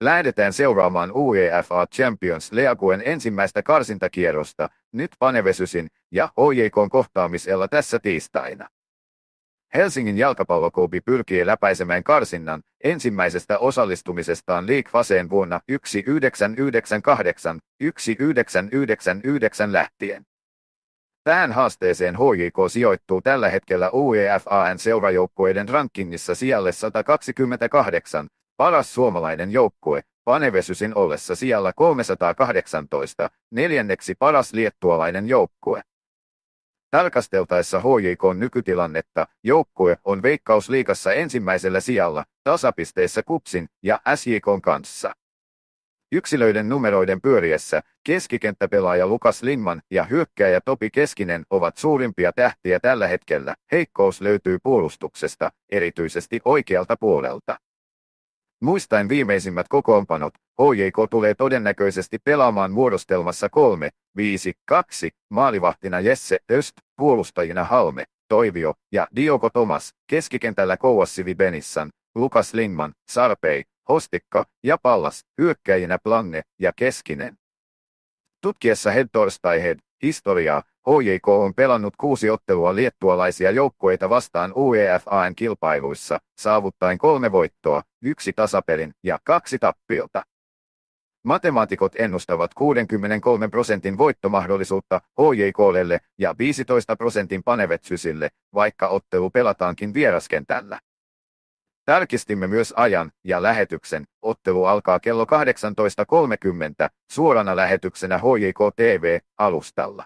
Lähdetään seuraamaan UEFA Champions Leagueen ensimmäistä karsintakierrosta, nyt Panevesysin ja HJK:n kohtaamisella tässä tiistaina. Helsingin jalkapalloklubi pyrkii läpäisemään karsinnan ensimmäisestä osallistumisestaan League-faseen vuonna 1998-1999 lähtien. Tähän haasteeseen HJK sijoittuu tällä hetkellä UEFA:n seurajoukkueiden rankingissa sijalle 128, paras suomalainen joukkue, Panevesysin ollessa sijalla 318, neljänneksi paras liettualainen joukkue. Tarkasteltaessa HJK:n nykytilannetta, joukkue on Veikkausliigassa ensimmäisellä sijalla, tasapisteissä KuPSin ja SJK:n kanssa. Yksilöiden numeroiden pyöriessä keskikenttäpelaaja Lukas Lindman ja hyökkääjä Topi Keskinen ovat suurimpia tähtiä tällä hetkellä. Heikkous löytyy puolustuksesta, erityisesti oikealta puolelta. Muistaen viimeisimmät kokoonpanot, HJK tulee todennäköisesti pelaamaan muodostelmassa 3-5-2, maalivahtina Jesse Öst, puolustajina Halme, Toivio ja Diogo Thomas, keskikentällä Kouassivi Benissan, Lukas Lindman, Sarpei, Hostikka ja Pallas, hyökkäjinä Planne ja Keskinen. Tutkiessa Head Torstai Head historiaa, HJK on pelannut 6 ottelua liettualaisia joukkueita vastaan UEFA:n kilpailuissa, saavuttaen 3 voittoa, 1 tasapelin ja 2 tappiota. Matemaatikot ennustavat 63% voittomahdollisuutta HJK:lle ja 15% Panevetsysille, vaikka ottelu pelataankin vieraskentällä. Tarkistimme myös ajan ja lähetyksen. Ottelu alkaa kello 18.30 suorana lähetyksenä HJK TV-alustalla.